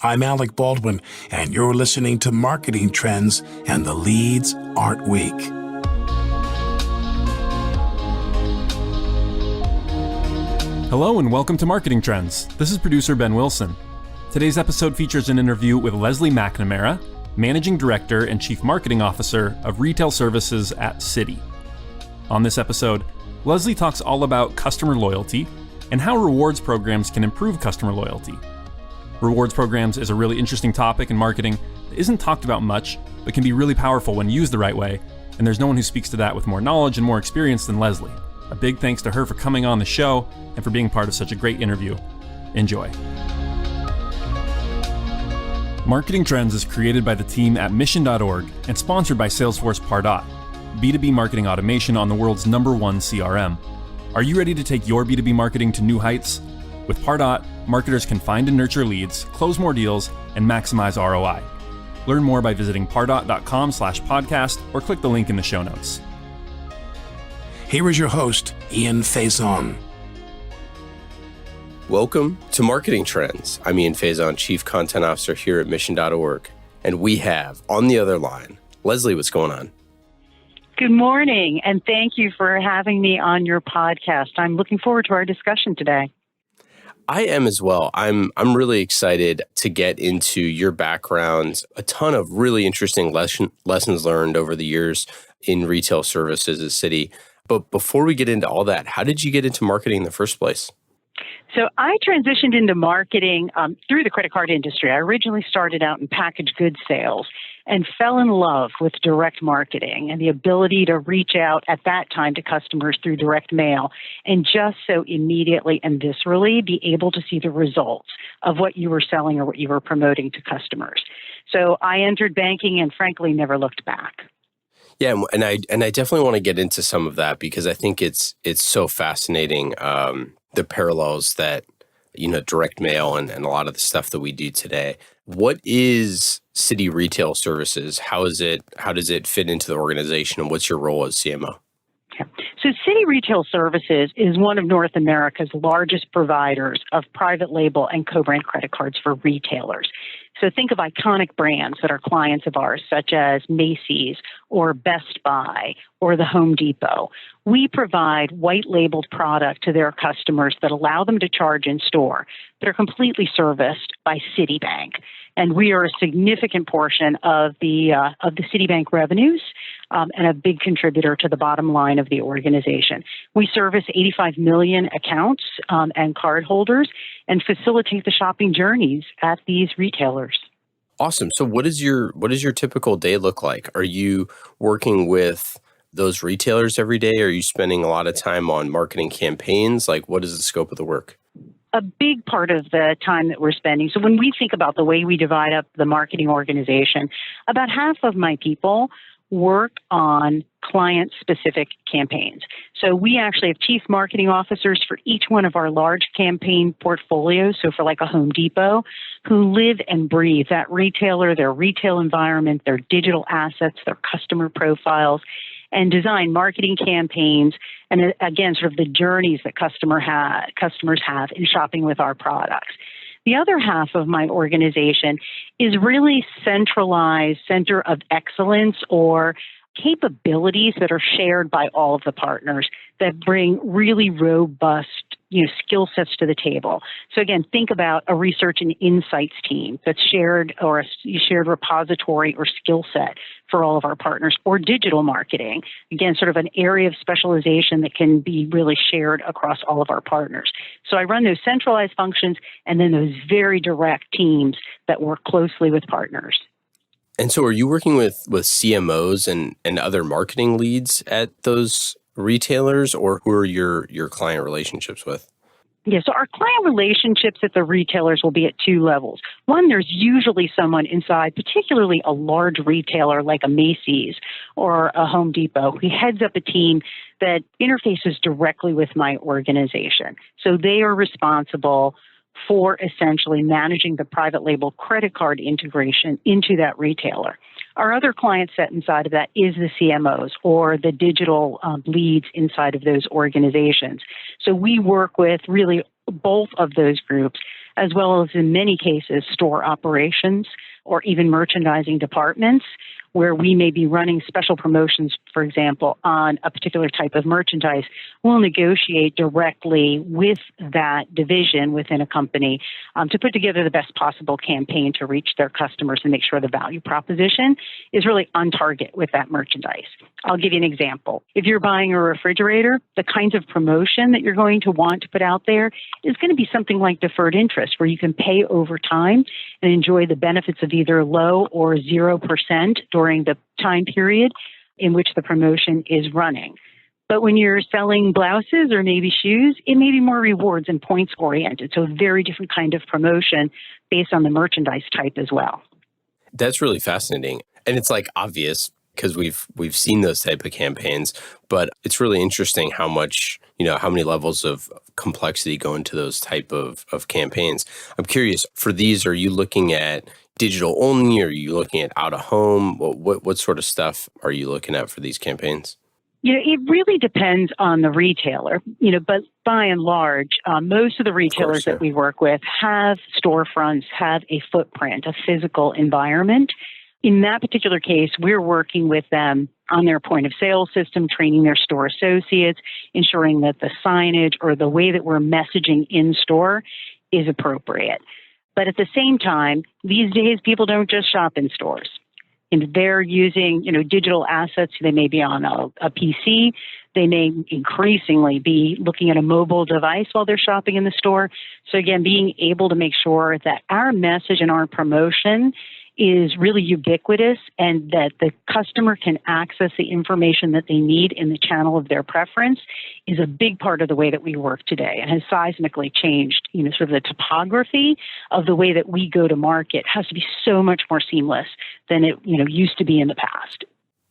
I'm Alec Baldwin, and you're listening to Marketing Trends, and the leads aren't weak. Hello and welcome to Marketing Trends. This is producer Ben Wilson. Today's episode features an interview with Leslie McNamara, Managing Director and Chief Marketing Officer of Retail Services at Citi. On this episode, Leslie talks all about customer loyalty and how rewards programs can improve customer loyalty. Rewards programs is a really interesting topic in marketing that isn't talked about much, but can be really powerful when used the right way, and there's no one who speaks to that with more knowledge and more experience than Leslie. A big thanks to her for coming on the show and for being part of such a great interview. Enjoy. Marketing Trends is created by the team at Mission.org and sponsored by Salesforce Pardot, B2B marketing automation on the world's #1 CRM. Are you ready to take your B2B marketing to new heights? With Pardot, marketers can find and nurture leads, close more deals, and maximize ROI. Learn more by visiting pardot.com/podcast or click the link in the show notes. Here is your host, Ian Faison. Welcome to Marketing Trends. I'm Ian Faison, Chief Content Officer here at Mission.org. And we have, on the other line, Leslie, what's going on? Good morning, and thank you for having me on your podcast. I'm looking forward to our discussion today. I am as well. I'm really excited to get into your background, a ton of really interesting lessons learned over the years in retail services at Citi. But before we get into all that, how did you get into marketing in the first place? So I transitioned into marketing through the credit card industry. I originally started out in packaged goods sales and fell in love with direct marketing and the ability to reach out at that time to customers through direct mail and just so immediately and viscerally be able to see the results of what you were selling or what you were promoting to customers. So I entered banking and frankly never looked back. Yeah, and I definitely want to get into some of that because I think it's so fascinating, the parallels that, direct mail and a lot of the stuff that we do today. What is Citi Retail Services? How does it fit into the organization, and what's your role as CMO? So Citi Retail Services is one of North America's largest providers of private label and co-brand credit cards for retailers. So think of iconic brands that are clients of ours, such as Macy's or Best Buy or the Home Depot. We provide white-labeled product to their customers that allow them to charge in store, but are completely serviced by Citibank. And we are a significant portion of the Citibank revenues and a big contributor to the bottom line of the organization. We service 85 million accounts and cardholders and facilitate the shopping journeys at these retailers. Awesome. So what does your typical day look like? Are you working with those retailers every day? Are you spending a lot of time on marketing campaigns? Like, what is the scope of the work? A big part of the time that we're spending. So when we think about the way we divide up the marketing organization, about half of my people work on client-specific campaigns. So we actually have chief marketing officers for each one of our large campaign portfolios. So for like a Home Depot, who live and breathe that retailer, their retail environment, their digital assets, their customer profiles, and design marketing campaigns, and again, sort of the journeys that customers have in shopping with our products. The other half of my organization is really centralized center of excellence or capabilities that are shared by all of the partners that bring really robust skill sets to the table. So again, think about a research and insights team that's shared or a shared repository or skill set for all of our partners, or digital marketing. Again, sort of an area of specialization that can be really shared across all of our partners. So I run those centralized functions and then those very direct teams that work closely with partners. And so are you working with CMOs and other marketing leads at those retailers, or who are your client relationships with? Yeah, so our client relationships at the retailers will be at two levels. One, there's usually someone inside, particularly a large retailer like a Macy's or a Home Depot, who heads up a team that interfaces directly with my organization. So they are responsible for essentially managing the private label credit card integration into that retailer. Our other client set inside of that is the CMOs or the digital leads inside of those organizations. So we work with really both of those groups as well as in many cases, store operations or even merchandising departments, where we may be running special promotions, for example, on a particular type of merchandise. We'll negotiate directly with that division within a company to put together the best possible campaign to reach their customers and make sure the value proposition is really on target with that merchandise. I'll give you an example. If you're buying a refrigerator, the kinds of promotion that you're going to want to put out there is going to be something like deferred interest, where you can pay over time and enjoy the benefits of either low or 0% during the time period in which the promotion is running. But when you're selling blouses or maybe shoes, it may be more rewards and points oriented. So a very different kind of promotion based on the merchandise type as well. That's really fascinating. And it's like obvious because we've seen those type of campaigns, but it's really interesting how much, how many levels of complexity go into those type of campaigns. I'm curious, for these, are you looking at digital only? Or are you looking at out of home? What sort of stuff are you looking at for these campaigns? It really depends on the retailer, but by and large, most of the retailers that we work with have storefronts, have a footprint, a physical environment. In that particular case, we're working with them on their point of sale system, training their store associates, ensuring that the signage or the way that we're messaging in store is appropriate. But at the same time, these days, people don't just shop in stores. And they're using, digital assets. They may be on a PC. They may increasingly be looking at a mobile device while they're shopping in the store. So again, being able to make sure that our message and our promotion is really ubiquitous and that the customer can access the information that they need in the channel of their preference is a big part of the way that we work today and has seismically changed, sort of the topography of the way that we go to market has to be so much more seamless than it, used to be in the past.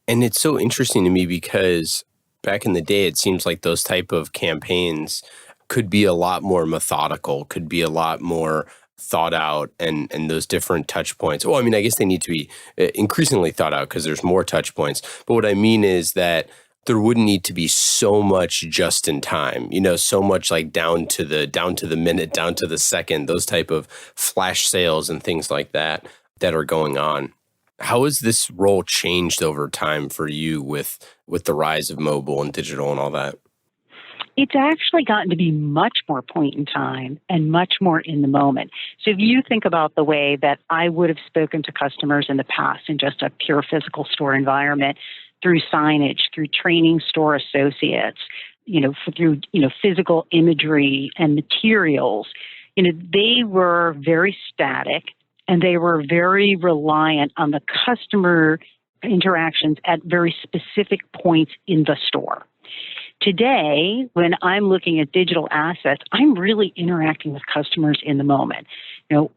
And it's so interesting to me because back in the day, it seems like those type of campaigns could be a lot more methodical, could be a lot more thought out, and those different touch points. Well, I mean, I guess they need to be increasingly thought out because there's more touch points. But what I mean is that there wouldn't need to be so much just in time, so much like down to the minute, down to the second, those type of flash sales and things like that are going on. How has this role changed over time for you with the rise of mobile and digital and all that? It's actually gotten to be much more point in time and much more in the moment. So if you think about the way that I would have spoken to customers in the past in just a pure physical store environment, through signage, through training store associates, through physical imagery and materials, they were very static and they were very reliant on the customer interactions at very specific points in the store. Today, when I'm looking at digital assets, I'm really interacting with customers in the moment.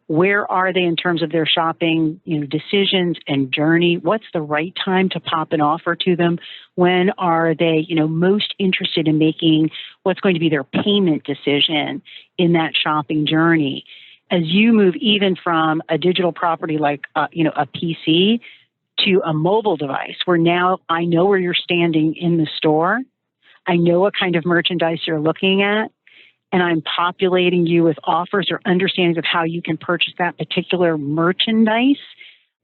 Where are they in terms of their shopping, decisions and journey? What's the right time to pop an offer to them? When are they, most interested in making what's going to be their payment decision in that shopping journey? As you move even from a digital property like, a PC to a mobile device, where now I know where you're standing in the store, I know what kind of merchandise you're looking at, and I'm populating you with offers or understandings of how you can purchase that particular merchandise.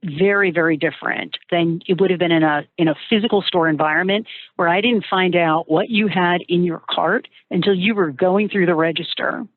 Very, very different than it would have been in a physical store environment where I didn't find out what you had in your cart until you were going through the register.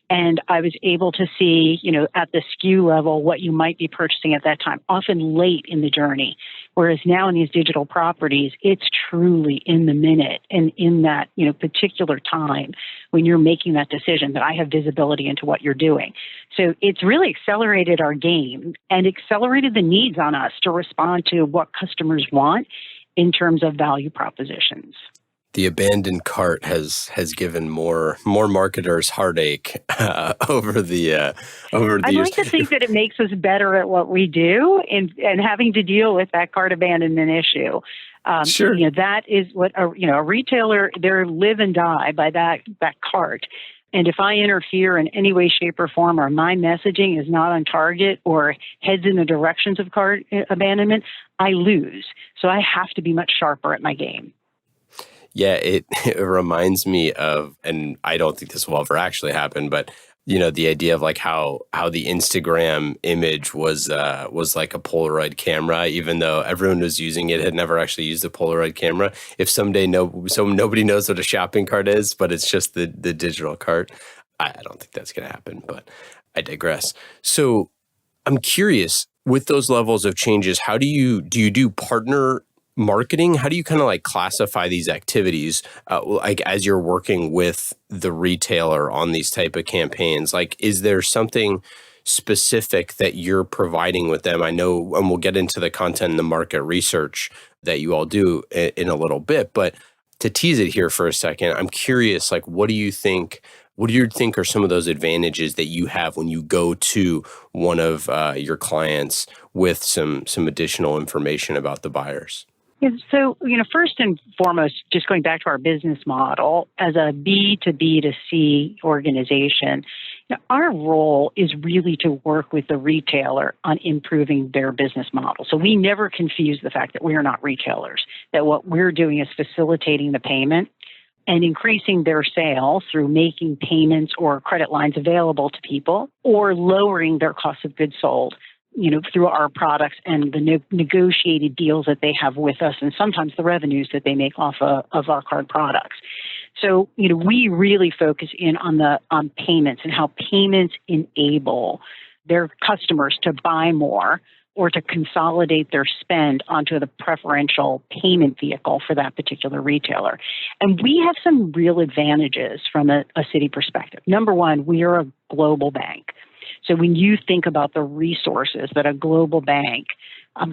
And I was able to see, at the SKU level, what you might be purchasing at that time, often late in the journey. Whereas now in these digital properties, it's truly in the minute and in that, particular time when you're making that decision that I have visibility into what you're doing. So it's really accelerated our game and accelerated the needs on us to respond to what customers want in terms of value propositions. The abandoned cart has given more marketers heartache over the years. I'd like to think that it makes us better at what we do and having to deal with that cart abandonment issue. Sure. That is what a retailer, they live and die by that cart. And if I interfere in any way, shape, or form, or my messaging is not on target or heads in the directions of cart abandonment, I lose. So I have to be much sharper at my game. Yeah, it reminds me of, and I don't think this will ever actually happen, but the idea of like how the Instagram image was like a Polaroid camera, even though everyone was using it, had never actually used a Polaroid camera. If someday nobody knows what a shopping cart is, but it's just the digital cart, I don't think that's going to happen, but I digress. So I'm curious, with those levels of changes, how do you do partner marketing? How do you kind of like classify these activities, like as you're working with the retailer on these type of campaigns? Like, is there something specific that you're providing with them? I know, and we'll get into the content and the market research that you all do in a little bit, but to tease it here for a second, I'm curious, like, what do you think are some of those advantages that you have when you go to one of your clients with some additional information about the buyers? Yeah, so, first and foremost, just going back to our business model, as a B to B to C organization, our role is really to work with the retailer on improving their business model. So we never confuse the fact that we are not retailers, that what we're doing is facilitating the payment and increasing their sales through making payments or credit lines available to people, or lowering their cost of goods sold, through our products and the negotiated deals that they have with us, and sometimes the revenues that they make off of our card products. So, we really focus in on payments and how payments enable their customers to buy more or to consolidate their spend onto the preferential payment vehicle for that particular retailer. And we have some real advantages from a Citi perspective. Number one, we are a global bank. So when you think about the resources that a global bank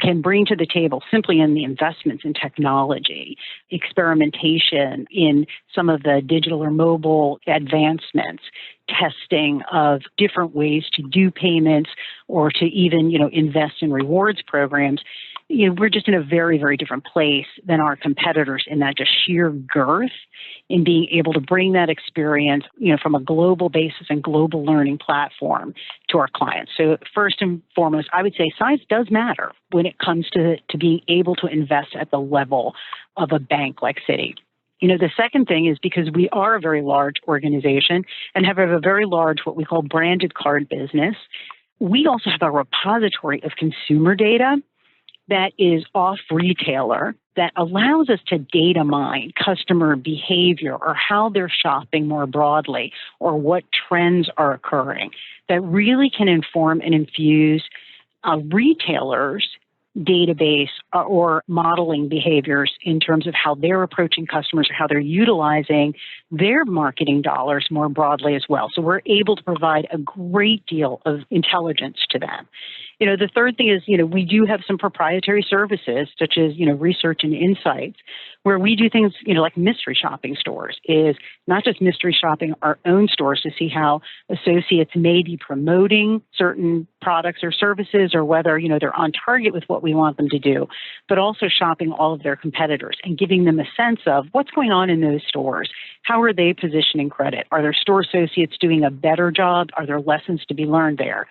can bring to the table simply in the investments in technology, experimentation in some of the digital or mobile advancements, testing of different ways to do payments or to even, invest in rewards programs, we're just in a very, very different place than our competitors in that just sheer girth in being able to bring that experience, from a global basis and global learning platform to our clients. So first and foremost, I would say size does matter when it comes to being able to invest at the level of a bank like Citi. The second thing is because we are a very large organization and have a very large, what we call branded card business, we also have a repository of consumer data that is off retailer that allows us to data mine customer behavior or how they're shopping more broadly or what trends are occurring that really can inform and infuse retailers' database or modeling behaviors in terms of how they're approaching customers or how they're utilizing their marketing dollars more broadly as well. So we're able to provide a great deal of intelligence to them. The third thing is, we do have some proprietary services such as, research and insights where we do things, like mystery shopping stores, is not just mystery shopping our own stores to see how associates may be promoting certain products or services or whether, they're on target with what we want them to do, but also shopping all of their competitors and giving them a sense of what's going on in those stores. How are they positioning credit? Are their store associates doing a better job? Are there lessons to be learned there?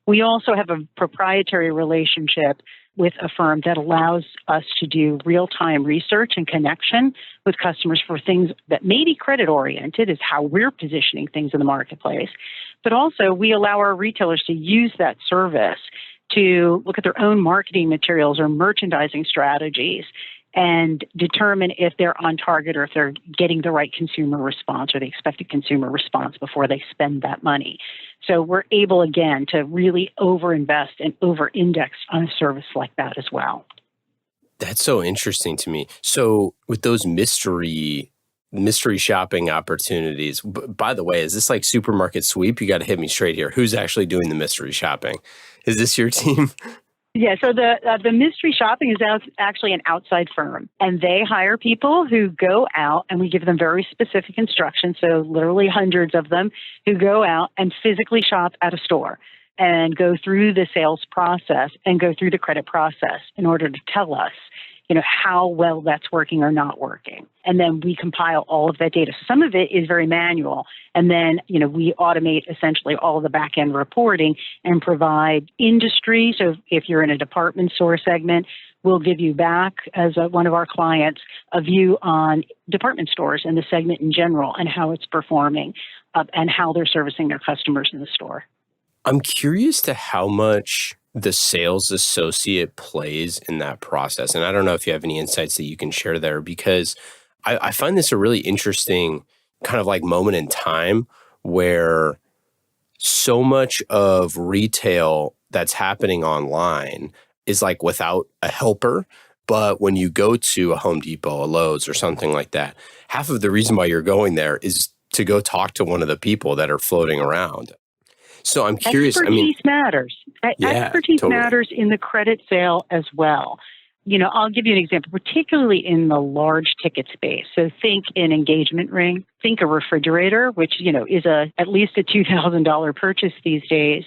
We also have a proprietary relationship with a firm that allows us to do real-time research and connection with customers for things that may be credit-oriented, is how we're positioning things in the marketplace. But also, we allow our retailers to use that service to look at their own marketing materials or merchandising strategies and determine if they're on target or if they're getting the right consumer response or the expected consumer response before they spend that money. So we're able, again, to really overinvest and over-index on a service like that as well. That's so interesting to me. So with those mystery shopping opportunities, by the way, is this like supermarket sweep? You got to hit me straight here. Who's actually doing the mystery shopping? Is this your team? Yeah, so the mystery shopping is actually an outside firm, and they hire people who go out, and we give them very specific instructions, so literally hundreds of them, who go out and physically shop at a store and go through the sales process and go through the credit process in order to tell us, how well that's working or not working. And then we compile all of that data. So some of it is very manual. And then, we automate essentially all of the back-end reporting and provide industry. So if you're in a department store segment, we'll give you back, as one of our clients, a view on department stores and the segment in general and how it's performing. and how they're servicing their customers in the store. I'm curious to how much the sales associate plays in that process. And I don't know if you have any insights that you can share there, because I find this a really interesting kind of like moment in time where so much of retail that's happening online is like without a helper. But when you go to a Home Depot, a Lowe's or something like that, half of the reason why you're going there is to go talk to one of the people that are floating around. So I'm curious. Expertise matters. Yeah, Expertise totally. matters in the credit sale as well. I'll give you an example, particularly in the large ticket space. So think an engagement ring, think a refrigerator, which, is at least a $2,000 purchase these days.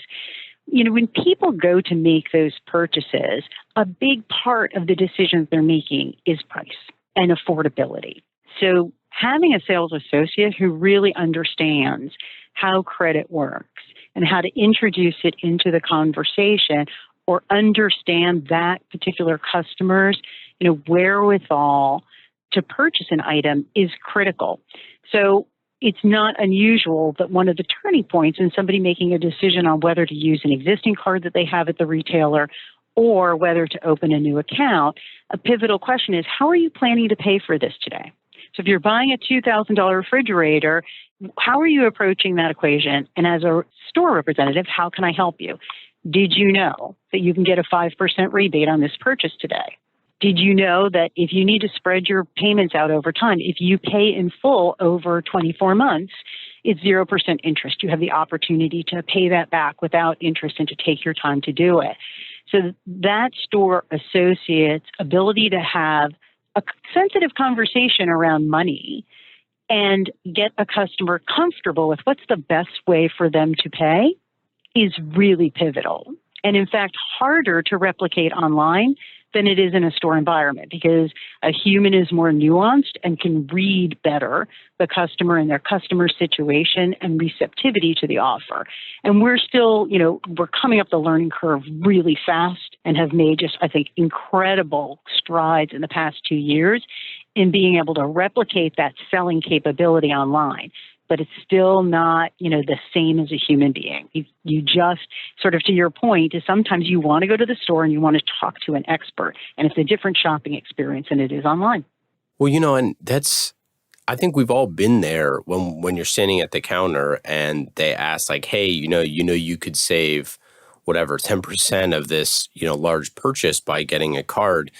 When people go to make those purchases, a big part of the decisions they're making is price and affordability. So having a sales associate who really understands how credit works and how to introduce it into the conversation or understand that particular customer's, wherewithal to purchase an item is critical. So it's not unusual that one of the turning points in somebody making a decision on whether to use an existing card that they have at the retailer or whether to open a new account, a pivotal question is, how are you planning to pay for this today? So if you're buying a $2,000 refrigerator, how are you approaching that equation? And as a store representative, how can I help you? Did you know that you can get a 5% rebate on this purchase today? Did you know that if you need to spread your payments out over time, if you pay in full over 24 months, it's 0% interest. You have the opportunity to pay that back without interest and to take your time to do it. So that store associate's ability to have a sensitive conversation around money and get a customer comfortable with what's the best way for them to pay is really pivotal. And in fact, harder to replicate online than it is in a store environment, because a human is more nuanced and can read better the customer and their customer situation and receptivity to the offer. And we're still, we're coming up the learning curve really fast and have made just, I think, incredible strides in the past 2 years in being able to replicate that selling capability online. But it's still not, the same as a human being. You just sort of, to your point, is sometimes you want to go to the store and you want to talk to an expert. And it's a different shopping experience than it is online. Well, and I think we've all been there when you're standing at the counter and they ask like, hey, you could save whatever, 10% of this, large purchase by getting a card.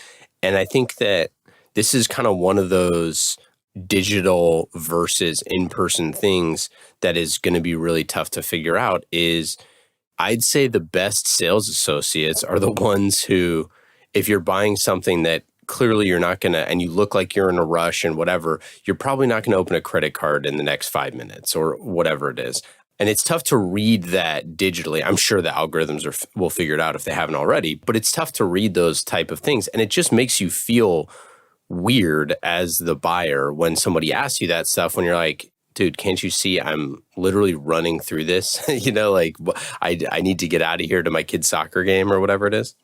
And I think that this is kind of one of those digital versus in-person things that is going to be really tough to figure out. Is I'd say the best sales associates are the ones who, if you're buying something that clearly you're not going to, and you look like you're in a rush and whatever, you're probably not going to open a credit card in the next 5 minutes or whatever it is. And it's tough to read that digitally. I'm sure the algorithms will figure it out if they haven't already, but it's tough to read those type of things. And it just makes you feel weird as the buyer when somebody asks you that stuff, when you're like, dude, can't you see I'm literally running through this? I need to get out of here to my kid's soccer game or whatever it is.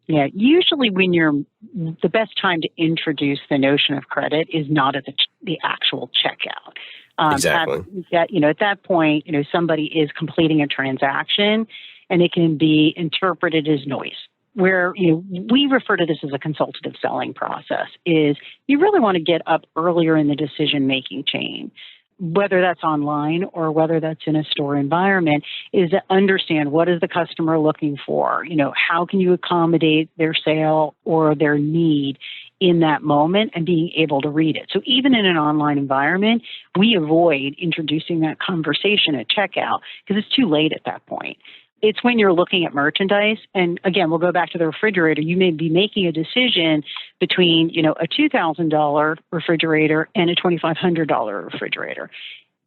Yeah, usually the best time to introduce the notion of credit is not at the actual checkout. Exactly. At that point, somebody is completing a transaction and it can be interpreted as noise. Where we refer to this as a consultative selling process, is you really want to get up earlier in the decision-making chain, whether that's online or whether that's in a store environment, is to understand what is the customer looking for. How can you accommodate their sale or their need in that moment and being able to read it. So even in an online environment, we avoid introducing that conversation at checkout because it's too late at that point. It's when you're looking at merchandise, and again, we'll go back to the refrigerator. You may be making a decision between, a $2,000 refrigerator and a $2,500 refrigerator.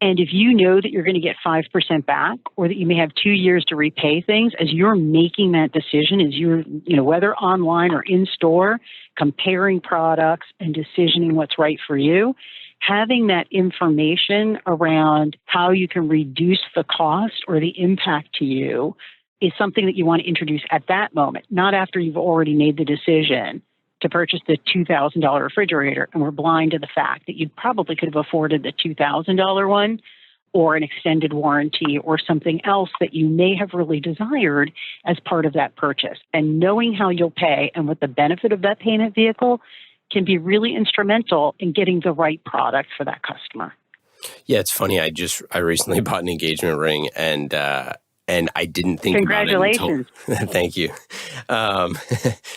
And if you know that you're going to get 5% back, or that you may have 2 years to repay things, as you're making that decision, as you're, whether online or in store, comparing products and decisioning what's right for you, having that information around how you can reduce the cost or the impact to you is something that you want to introduce at that moment, not after you've already made the decision to purchase the $2,000 refrigerator and we're blind to the fact that you probably could have afforded the $2,000 one or an extended warranty or something else that you may have really desired as part of that purchase. And knowing how you'll pay and what the benefit of that payment vehicle can be really instrumental in getting the right product for that customer. Yeah, it's funny. I recently bought an engagement ring, and I didn't think about it until. Congratulations. Thank you.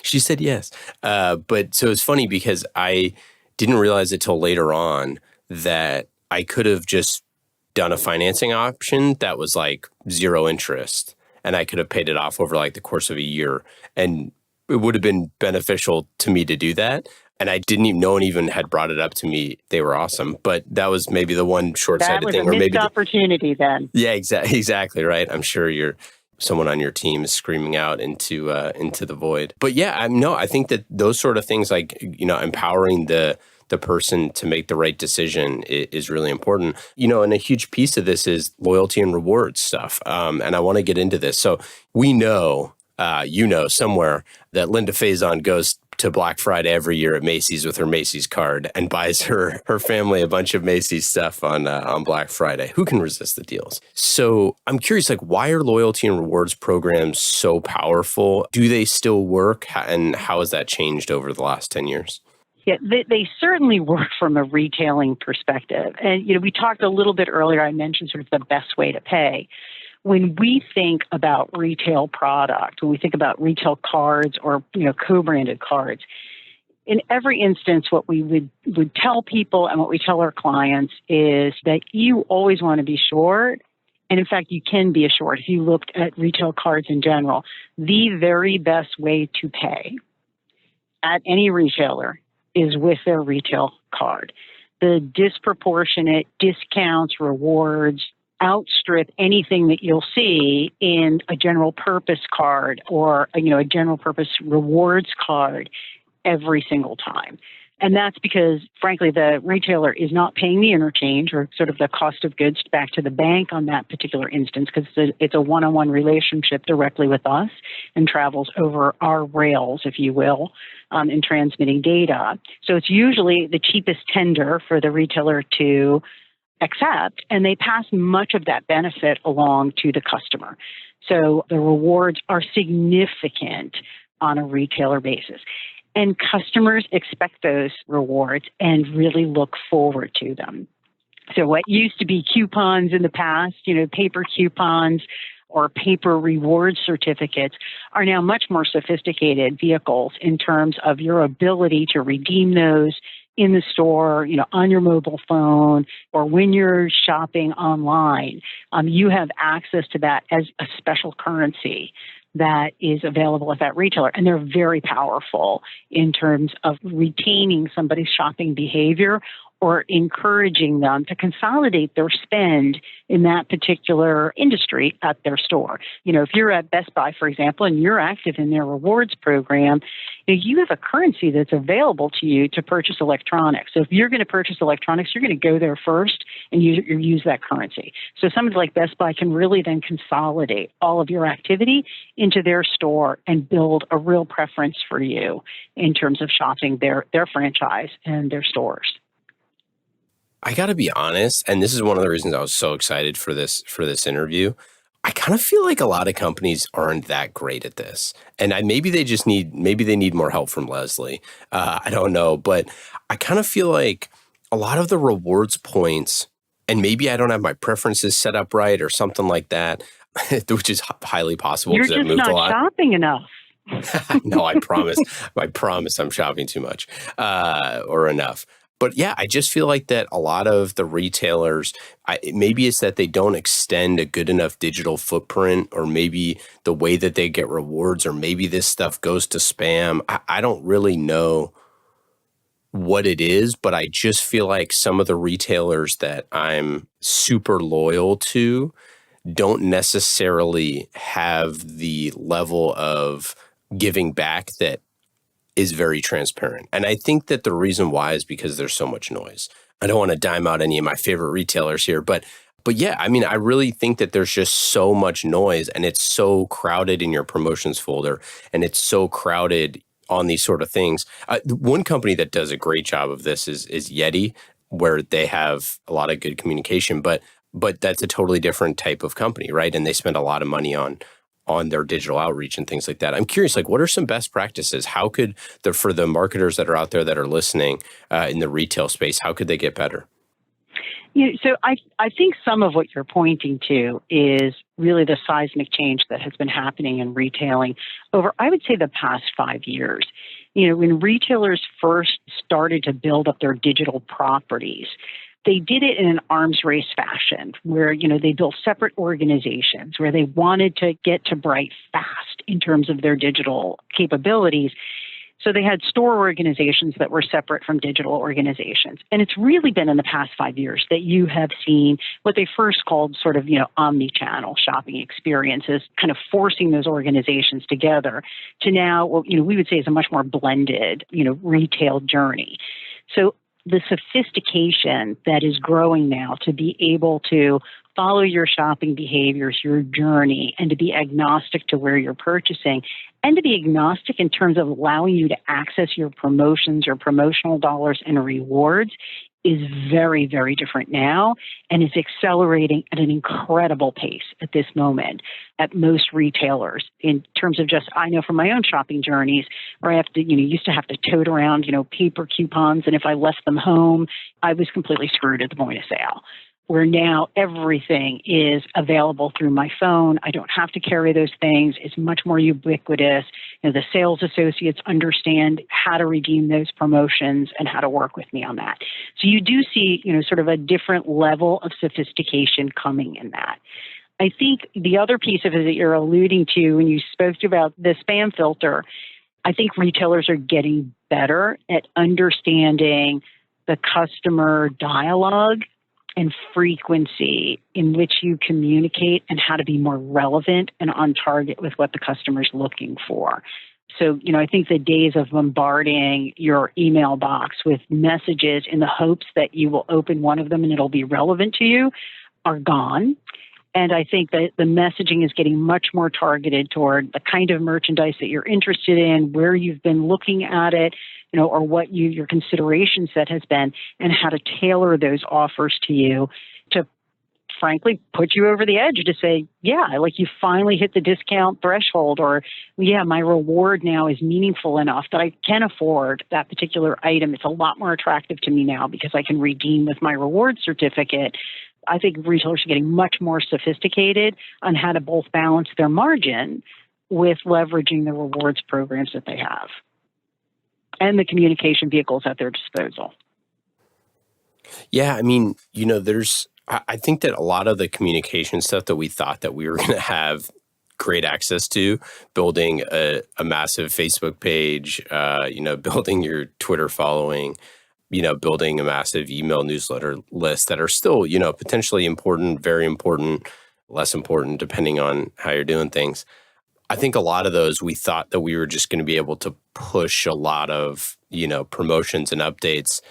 She said yes. But so it's funny because I didn't realize it till later on that I could have just done a financing option that was like 0 interest, and I could have paid it off over like the course of a year, and it would have been beneficial to me to do that. And I didn't even, no one even had brought it up to me. They were awesome, but that was maybe the one short-sighted thing. That was a missed opportunity then. Yeah, exactly right. I'm sure someone on your team is screaming out into the void. But yeah, I think that those sort of things, like, empowering the person to make the right decision is really important. And a huge piece of this is loyalty and rewards stuff. And I want to get into this. So we know, somewhere that Linda Faison goes to Black Friday every year at Macy's with her Macy's card and buys her family a bunch of Macy's stuff on Black Friday. Who can resist the deals? So I'm curious, like, why are loyalty and rewards programs so powerful? Do they still work? And how has that changed over the last 10 years? Yeah, they certainly work from a retailing perspective. And, we talked a little bit earlier, I mentioned sort of the best way to pay. When we think about retail product, when we think about retail cards or, co-branded cards, in every instance, what we would tell people and what we tell our clients is that you always want to be short. And in fact, you can be assured if you looked at retail cards in general, the very best way to pay at any retailer is with their retail card. The disproportionate discounts, rewards, outstrip anything that you'll see in a general purpose card or a general purpose rewards card every single time. And that's because, frankly, the retailer is not paying the interchange or sort of the cost of goods back to the bank on that particular instance, because it's a one-on-one relationship directly with us and travels over our rails, if you will, in transmitting data. So it's usually the cheapest tender for the retailer to accept, and they pass much of that benefit along to the customer. So the rewards are significant on a retailer basis. And customers expect those rewards and really look forward to them. So what used to be coupons in the past, paper coupons or paper reward certificates, are now much more sophisticated vehicles in terms of your ability to redeem those in the store, on your mobile phone, or when you're shopping online. You have access to that as a special currency that is available at that retailer. And they're very powerful in terms of retaining somebody's shopping behavior or encouraging them to consolidate their spend in that particular industry at their store. If you're at Best Buy, for example, and you're active in their rewards program, you have a currency that's available to you to purchase electronics. So if you're going to purchase electronics, you're going to go there first and use that currency. So somebody like Best Buy can really then consolidate all of your activity into their store and build a real preference for you in terms of shopping their franchise and their stores. I got to be honest, and this is one of the reasons I was so excited for this interview. I kind of feel like a lot of companies aren't that great at this, and maybe they need more help from Leslie. I don't know, but I kind of feel like a lot of the rewards points, and maybe I don't have my preferences set up right or something like that, which is highly possible. You're just not shopping enough. No, I promise. I promise I'm shopping too much or enough. But yeah, I just feel like that a lot of the retailers, maybe it's that they don't extend a good enough digital footprint, or maybe the way that they get rewards, or maybe this stuff goes to spam. I don't really know what it is, but I just feel like some of the retailers that I'm super loyal to don't necessarily have the level of giving back that is very transparent. And I think that the reason why is because there's so much noise. I don't want to dime out any of my favorite retailers here, but yeah, I really think that there's just so much noise, and it's so crowded in your promotions folder, and it's so crowded on these sort of things. One company that does a great job of this is Yeti, where they have a lot of good communication, but but that's a totally different type of company, right? And they spend a lot of money on their digital outreach and things like that. I'm curious, like, what are some best practices? How could for the marketers that are out there that are listening in the retail space, how could they get better? So I think some of what you're pointing to is really the seismic change that has been happening in retailing over, I would say, the past 5 years. When retailers first started to build up their digital properties, they did it in an arms race fashion where, they built separate organizations where they wanted to get to bright fast in terms of their digital capabilities. So they had store organizations that were separate from digital organizations. And it's really been in the past 5 years that you have seen what they first called sort of, omni-channel shopping experiences, kind of forcing those organizations together to now what, we would say is a much more blended, retail journey. So the sophistication that is growing now to be able to follow your shopping behaviors, your journey, and to be agnostic to where you're purchasing, and to be agnostic in terms of allowing you to access your promotions or promotional dollars and rewards is very, very different now and is accelerating at an incredible pace at this moment at most retailers in terms of just, I know from my own shopping journeys where I have to, used to have to tote around, paper coupons. And if I left them home, I was completely screwed at the point of sale. Where now everything is available through my phone. I don't have to carry those things. It's much more ubiquitous. The sales associates understand how to redeem those promotions and how to work with me on that. So you do see, sort of a different level of sophistication coming in that. I think the other piece of it that you're alluding to when you spoke about the spam filter, I think retailers are getting better at understanding the customer dialogue and frequency in which you communicate and how to be more relevant and on target with what the customer's looking for. So, I think the days of bombarding your email box with messages in the hopes that you will open one of them and it'll be relevant to you are gone. And I think that the messaging is getting much more targeted toward the kind of merchandise that you're interested in, where you've been looking at it, or what your consideration set has been, and how to tailor those offers to you to, frankly, put you over the edge to say, yeah, like you finally hit the discount threshold, or yeah, my reward now is meaningful enough that I can afford that particular item. It's a lot more attractive to me now because I can redeem with my reward certificate. I think retailers are getting much more sophisticated on how to both balance their margin with leveraging the rewards programs that they have and the communication vehicles at their disposal. Yeah, I mean, I think that a lot of the communication stuff that we thought that we were going to have great access to, building a massive Facebook page, building your Twitter following, building a massive email newsletter list that are still, potentially important, very important, less important, depending on how you're doing things. I think a lot of those, we thought that we were just going to be able to push a lot of, promotions and updates.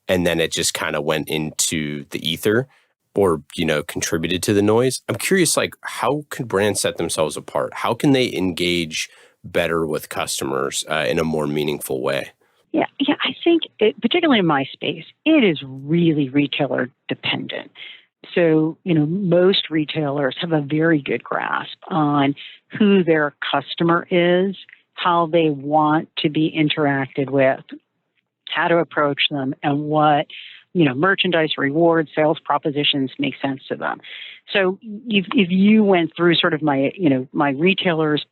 And then it just kind of went into the ether or, contributed to the noise. I'm curious, like, how can brands set themselves apart? How can they engage better with customers in a more meaningful way? Yeah, I think, particularly in my space, it is really retailer dependent. So, most retailers have a very good grasp on who their customer is, how they want to be interacted with, how to approach them, and what, merchandise, rewards, sales propositions make sense to them. So if you went through sort of my retailers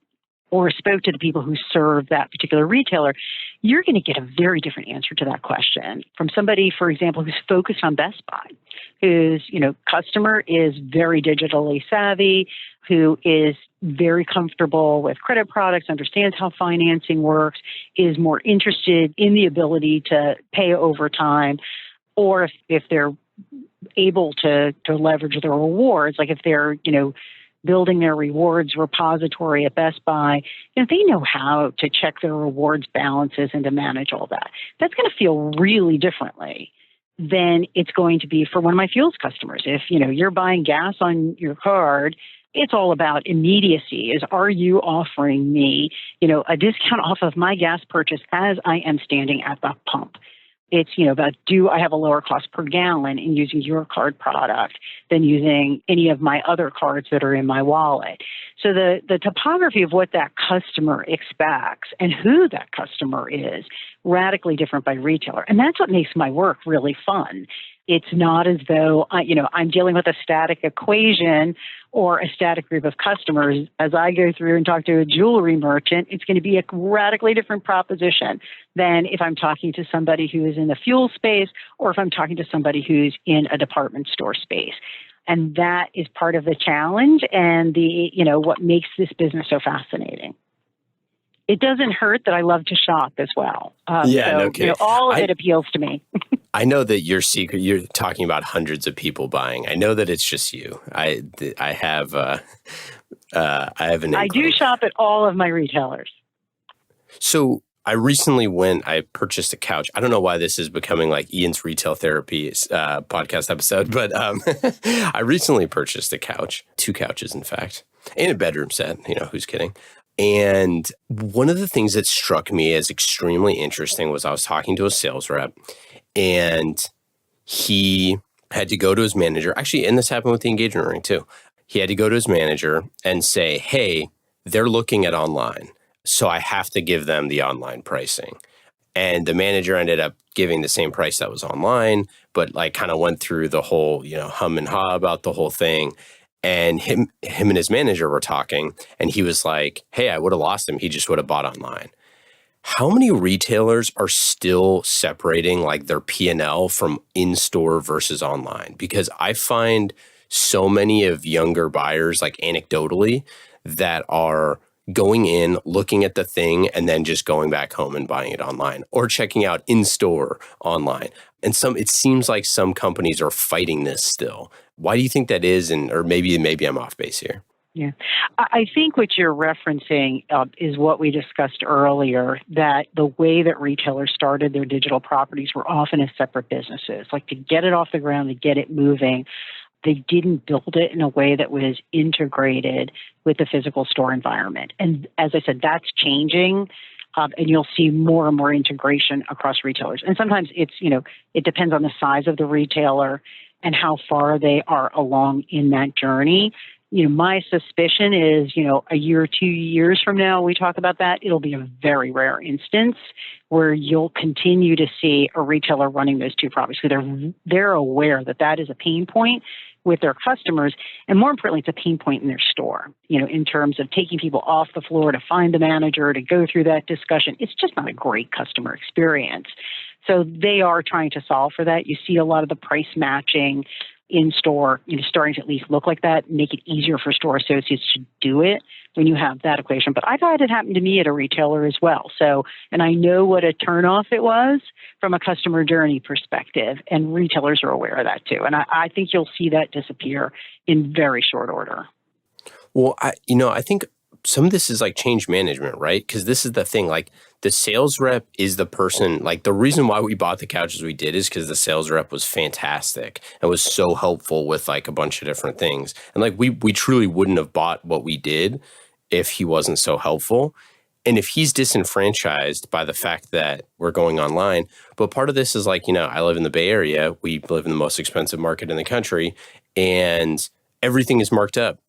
or spoke to the people who serve that particular retailer, you're going to get a very different answer to that question from somebody, for example, who's focused on Best Buy, whose, customer is very digitally savvy, who is very comfortable with credit products, understands how financing works, is more interested in the ability to pay over time, or if they're able to leverage their rewards, like if they're, building their rewards repository at Best Buy, they know how to check their rewards balances and to manage all that. That's going to feel really differently than it's going to be for one of my fuels customers. If, you're buying gas on your card, it's all about immediacy. Are you offering me, a discount off of my gas purchase as I am standing at the pump? It's, about, do I have a lower cost per gallon in using your card product than using any of my other cards that are in my wallet? So the topography of what that customer expects and who that customer is radically different by retailer. And that's what makes my work really fun. It's not as though, I'm dealing with a static equation or a static group of customers. As I go through and talk to a jewelry merchant, it's going to be a radically different proposition than if I'm talking to somebody who is in the fuel space or if I'm talking to somebody who's in a department store space. And that is part of the challenge and what makes this business so fascinating. It doesn't hurt that I love to shop as well. No kidding. All of it appeals to me. I know that your secret, you're talking about hundreds of people buying. I know that it's just you. I have an inkling. I do shop at all of my retailers. So I recently I purchased a couch. I don't know why this is becoming like Ian's retail therapy podcast episode, but I recently purchased a couch, 2 couches, in fact, and a bedroom set. Who's kidding? And one of the things that struck me as extremely interesting was I was talking to a sales rep, and he had to go to his manager. Actually, and this happened with the engagement ring too. He had to go to his manager and say, hey, they're looking at online, so I have to give them the online pricing. And the manager ended up giving the same price that was online, but kind of went through the whole, hum and ha about the whole thing. And him and his manager were talking, and he was like, hey, I would have lost him. He just would have bought online. How many retailers are still separating their P&L from in-store versus online? Because I find so many of younger buyers, anecdotally, that are going in, looking at the thing, and then just going back home and buying it online or checking out in-store online. And it seems like some companies are fighting this still. Why do you think that is? Or maybe I'm off base here. Yeah. I think what you're referencing is what we discussed earlier, that the way that retailers started their digital properties were often as separate businesses. To get it off the ground, to get it moving, they didn't build it in a way that was integrated with the physical store environment. And as I said, that's changing. And you'll see more and more integration across retailers. And sometimes it depends on the size of the retailer and how far they are along in that journey. My suspicion is, a year or 2 years from now, we talk about that, it'll be a very rare instance where you'll continue to see a retailer running those 2 properties. So they're aware that is a pain point with their customers. And more importantly, it's a pain point in their store, in terms of taking people off the floor to find the manager, to go through that discussion. It's just not a great customer experience. So they are trying to solve for that. You see a lot of the price matching in store, starting to at least look like that, make it easier for store associates to do it when you have that equation. But I've had it happen to me at a retailer as well. So, and I know what a turnoff it was from a customer journey perspective, and retailers are aware of that too. And I think you'll see that disappear in very short order. Well, I think some of this is change management, right? Because this is the thing, the sales rep is the person, the reason why we bought the couches we did is because the sales rep was fantastic and was so helpful with a bunch of different things. And we truly wouldn't have bought what we did if he wasn't so helpful. And if he's disenfranchised by the fact that we're going online, but part of this is I live in the Bay Area, we live in the most expensive market in the country, and everything is marked up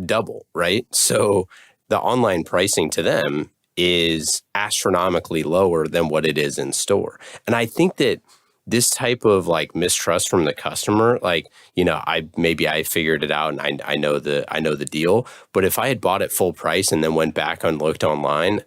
double, right? So the online pricing to them is astronomically lower than what it is in store. And I think that this type of mistrust from the customer, I figured it out and I know the deal. But if I had bought it full price and then went back and looked online,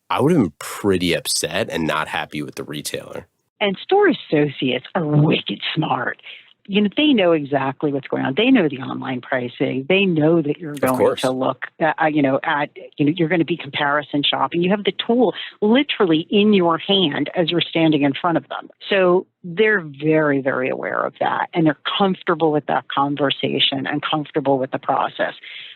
I would have been pretty upset and not happy with the retailer. And store associates are wicked smart. They know exactly what's going on. They know the online pricing. They know that you're going to look at, you're going to be comparison shopping. You have the tool literally in your hand as you're standing in front of them. So they're very, very aware of that, and they're comfortable with that conversation and comfortable with the process.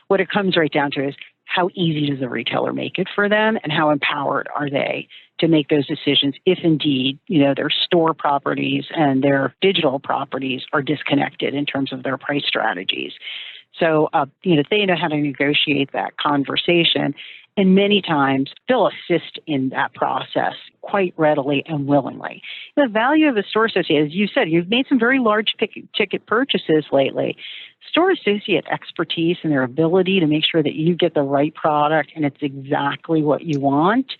What it comes right down to is how easy does the retailer make it for them, and how empowered are they to make those decisions if indeed, their store properties and their digital properties are disconnected in terms of their price strategies. So, they know how to negotiate that conversation. And many times they'll assist in that process quite readily and willingly. The value of a store associate, as you said, you've made some very large ticket purchases lately. Store associate expertise and their ability to make sure that you get the right product and it's exactly what you want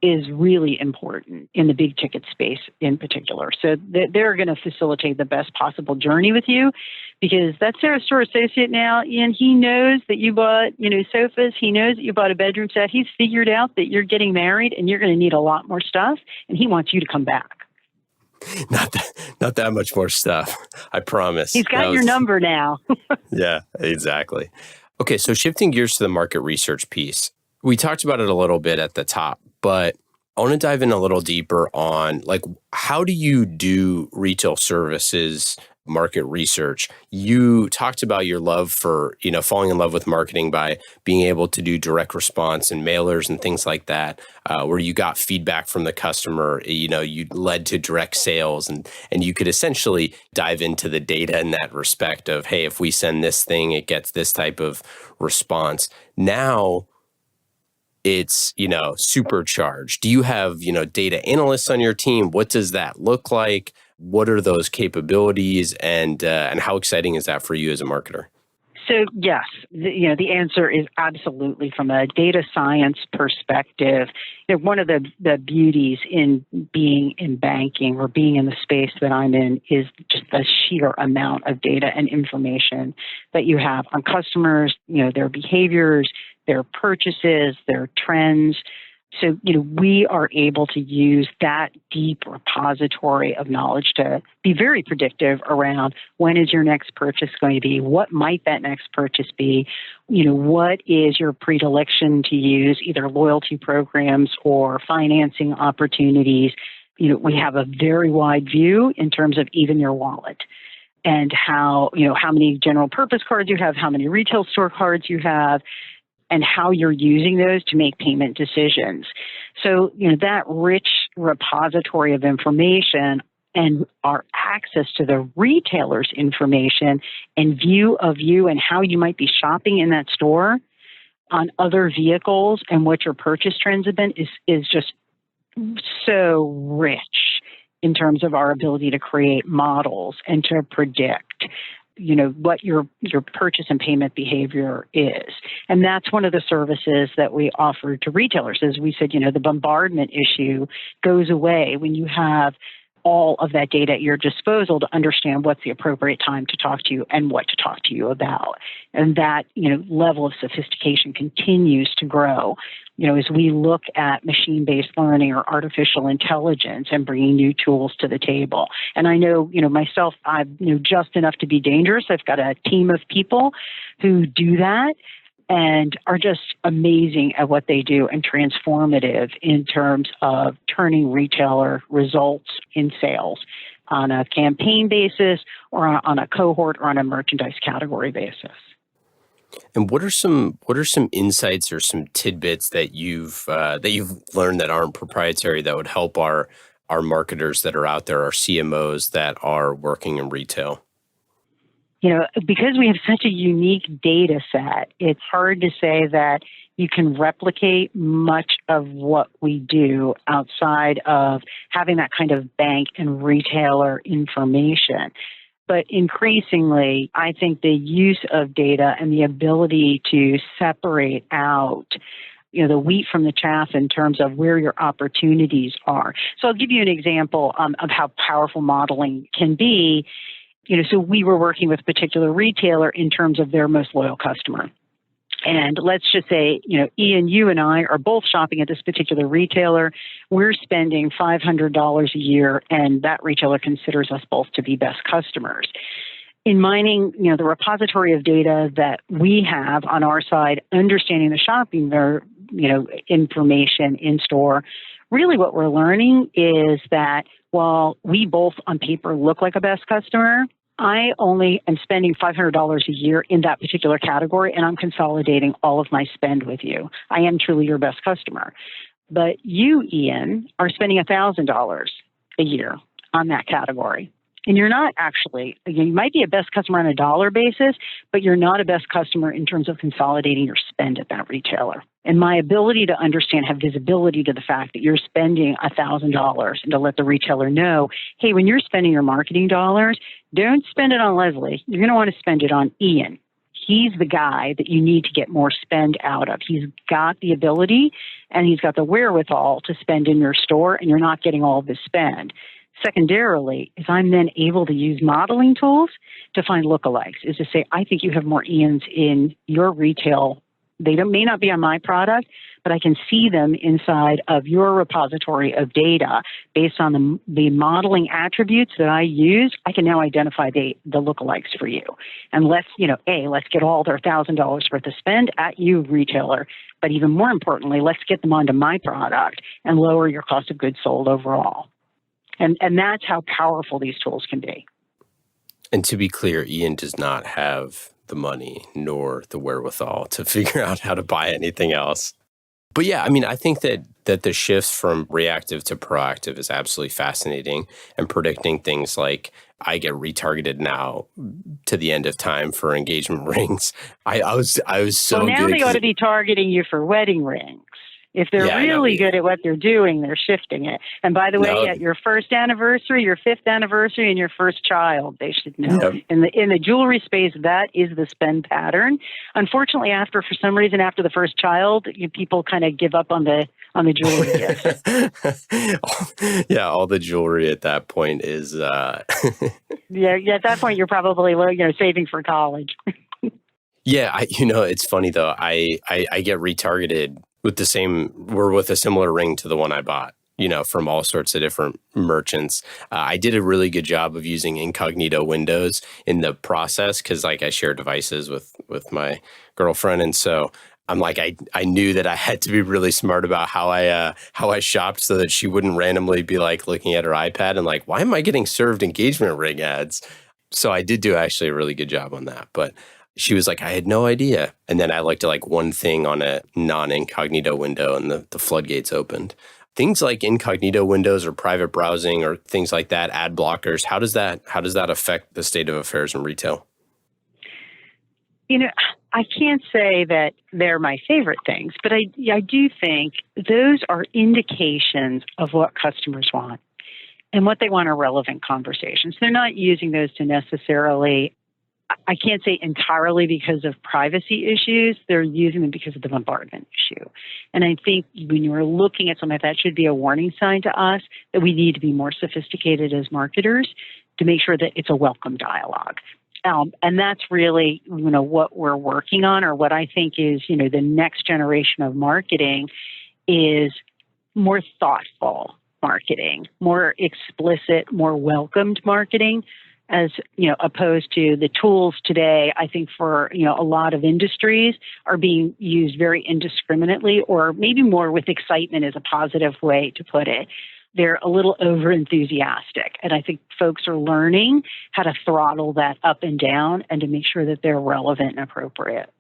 is really important in the big ticket space in particular. So they're going to facilitate the best possible journey with you, because that's their store associate now, and he knows that you bought, sofas. He knows that you bought a bedroom set. He's figured out that you're getting married and you're going to need a lot more stuff, and he wants you to come back. Not that much more stuff, I promise. He's got your number now. Yeah, exactly. Okay, so shifting gears to the market research piece. We talked about it a little bit at the top, but I want to dive in a little deeper on how do you do retail services market research? You talked about your love for, falling in love with marketing by being able to do direct response and mailers and things like that, where you got feedback from the customer, you led to direct sales and you could essentially dive into the data in that respect of, hey, if we send this thing, it gets this type of response. Now, it's, supercharged. Do you have, data analysts on your team? What does that look like? What are those capabilities, and how exciting is that for you as a marketer? So yes, the answer is absolutely. From a data science perspective, one of the beauties in being in banking or being in the space that I'm in is just the sheer amount of data and information that you have on customers, their behaviors, their purchases, their trends. So, we are able to use that deep repository of knowledge to be very predictive around when is your next purchase going to be, what might that next purchase be, what is your predilection to use, either loyalty programs or financing opportunities. We have a very wide view in terms of even your wallet and how many general purpose cards you have, how many retail store cards you have, and how you're using those to make payment decisions. So, that rich repository of information and our access to the retailer's information and view of you and how you might be shopping in that store on other vehicles and what your purchase trends have been is just so rich in terms of our ability to create models and to predict what your purchase and payment behavior is. And that's one of the services that we offer to retailers. As we said, the bombardment issue goes away when you have all of that data at your disposal to understand what's the appropriate time to talk to you and what to talk to you about. And that, level of sophistication continues to grow, as we look at machine-based learning or artificial intelligence and bringing new tools to the table. And I know, myself, I'm just enough to be dangerous. I've got a team of people who do that and are just amazing at what they do and transformative in terms of turning retailer results in sales on a campaign basis or on a cohort or on a merchandise category basis. And what are some insights or some tidbits that you've learned that aren't proprietary that would help our marketers that are out there, our CMOs that are working in retail? Because we have such a unique data set, it's hard to say that you can replicate much of what we do outside of having that kind of bank and retailer information. But increasingly, I think the use of data and the ability to separate out the wheat from the chaff in terms of where your opportunities are. So I'll give you an example of how powerful modeling can be. So we were working with a particular retailer in terms of their most loyal customer. And let's just say, Ian, you and I are both shopping at this particular retailer. We're spending $500 a year, and that retailer considers us both to be best customers. In mining, the repository of data that we have on our side, understanding the shopping, information in store, really what we're learning is that while we both on paper look like a best customer, I only am spending $500 a year in that particular category, and I'm consolidating all of my spend with you. I am truly your best customer. But you, Ian, are spending $1,000 a year on that category. And you're not actually, you might be a best customer on a dollar basis, but you're not a best customer in terms of consolidating your spend at that retailer. And my ability to understand, have visibility to the fact that you're spending $1,000 and to let the retailer know, hey, when you're spending your marketing dollars, don't spend it on Leslie. You're going to want to spend it on Ian. He's the guy that you need to get more spend out of. He's got the ability and he's got the wherewithal to spend in your store, and you're not getting all of this spend. Secondarily, is I'm then able to use modeling tools to find lookalikes, is to say, I think you have more Ians in your retail. They may not be on my product, but I can see them inside of your repository of data based on the modeling attributes that I use. I can now identify the lookalikes for you. And let's get all their $1,000 worth of spend at you, retailer. But even more importantly, let's get them onto my product and lower your cost of goods sold overall. And that's how powerful these tools can be. And to be clear, Ian does not have the money nor the wherewithal to figure out how to buy anything else. But yeah, I mean, I think that the shifts from reactive to proactive is absolutely fascinating, and predicting things like I get retargeted now to the end of time for engagement rings. I was so well, now good. They ought to be targeting you for wedding rings. If they're really good at what they're doing, they're shifting it. And by the way, at your first anniversary, your fifth anniversary, and your first child, they should know. Yep. In the jewelry space, that is the spend pattern. Unfortunately, for some reason, after the first child, people kind of give up on the jewelry gifts. Yeah, all the jewelry at that point is. Yeah, at that point, you're probably saving for college. Yeah, it's funny though. I get retargeted with with a similar ring to the one I bought, from all sorts of different merchants. I did a really good job of using incognito windows in the process because I share devices with my girlfriend. And so I'm I knew that I had to be really smart about how I shopped so that she wouldn't randomly be looking at her iPad and why am I getting served engagement ring ads? So I did do actually a really good job on that. But she was I had no idea. And then I looked at one thing on a non-incognito window and the floodgates opened. Things like incognito windows or private browsing or things like that, ad blockers, how does that affect the state of affairs in retail? I can't say that they're my favorite things, but I do think those are indications of what customers want. And what they want are relevant conversations. They're not using those to necessarily, I can't say entirely because of privacy issues. They're using them because of the bombardment issue. And I think when you're looking at something like that, should be a warning sign to us that we need to be more sophisticated as marketers to make sure that it's a welcome dialogue. And that's really, what we're working on, or what I think is, the next generation of marketing is more thoughtful marketing, more explicit, more welcomed marketing, as opposed to the tools today. I think for a lot of industries are being used very indiscriminately, or maybe more with excitement is a positive way to put it. They're a little over enthusiastic, and I think folks are learning how to throttle that up and down and to make sure that they're relevant and appropriate.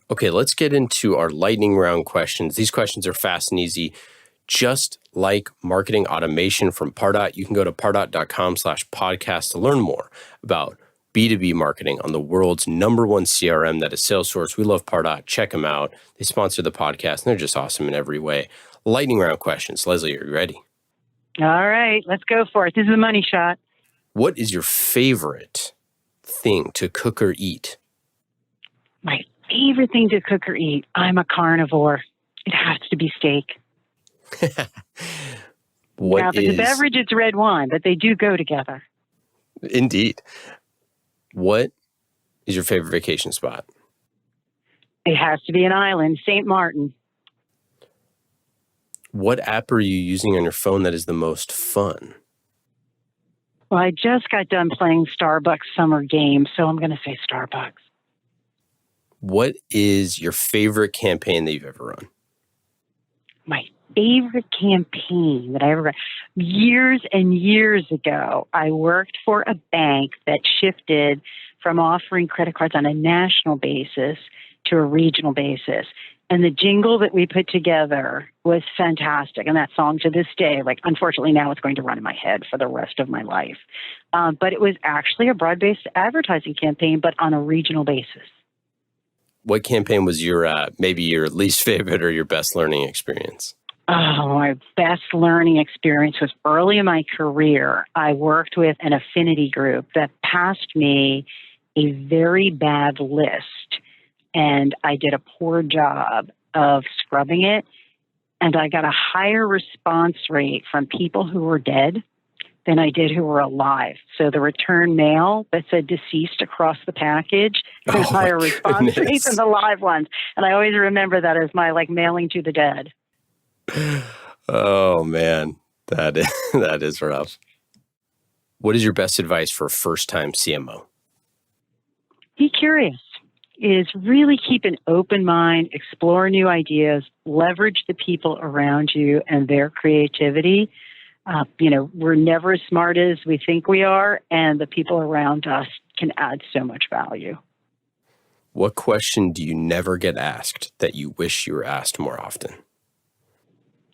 Okay, let's get into our lightning round questions. These questions are fast and easy. Just like marketing automation from Pardot, you can go to pardot.com/podcast to learn more about B2B marketing on the world's #1 CRM, that is Salesforce. We love Pardot. Check them out. They sponsor the podcast, and they're just awesome in every way. Lightning round questions. Leslie, are you ready? All right, let's go for it. This is a money shot. What is your favorite thing to cook or eat? My favorite thing to cook or eat? I'm a carnivore. It has to be steak. Now, if it's a beverage, it's red wine, but they do go together. Indeed. What is your favorite vacation spot? It has to be an island, St. Martin. What app are you using on your phone that is the most fun? Well, I just got done playing Starbucks Summer Games, so I'm going to say Starbucks. What is your favorite campaign that you've ever run? My favorite campaign that I ever ran. Years and years ago, I worked for a bank that shifted from offering credit cards on a national basis to a regional basis. And the jingle that we put together was fantastic. And that song to this day, like, unfortunately now it's going to run in my head for the rest of my life. But it was actually a broad-based advertising campaign, but on a regional basis. What campaign was your maybe your least favorite or your best learning experience? Oh, my best learning experience was early in my career. I worked with an affinity group that passed me a very bad list, and I did a poor job of scrubbing it, and I got a higher response rate from people who were dead than I did who were alive. So the return mail that said deceased across the package had higher response rates than the live ones. And I always remember that as my mailing to the dead. Oh man, that is rough. What is your best advice for a first-time CMO? Be curious. Is really keep an open mind, explore new ideas, leverage the people around you and their creativity. We're never as smart as we think we are, and the people around us can add so much value. What question do you never get asked that you wish you were asked more often?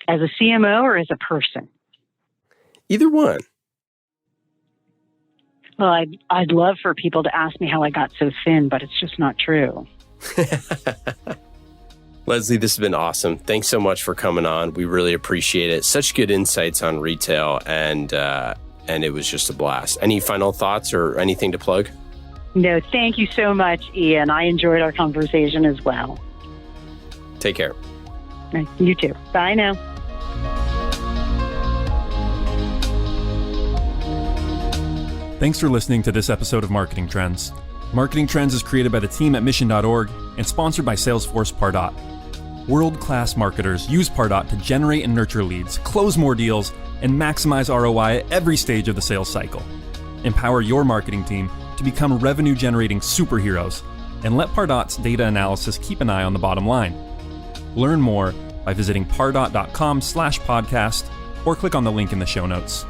As a CMO or as a person? Either one. Well, I'd love for people to ask me how I got so thin, but it's just not true. Leslie, this has been awesome. Thanks so much for coming on. We really appreciate it. Such good insights on retail, and it was just a blast. Any final thoughts or anything to plug? No, thank you so much, Ian. I enjoyed our conversation as well. Take care. You too. Bye now. Thanks for listening to this episode of Marketing Trends. Marketing Trends is created by the team at Mission.org and sponsored by Salesforce Pardot. World-class marketers use Pardot to generate and nurture leads, close more deals, and maximize ROI at every stage of the sales cycle. Empower your marketing team to become revenue-generating superheroes, and let Pardot's data analysis keep an eye on the bottom line. Learn more by visiting pardot.com/podcast or click on the link in the show notes.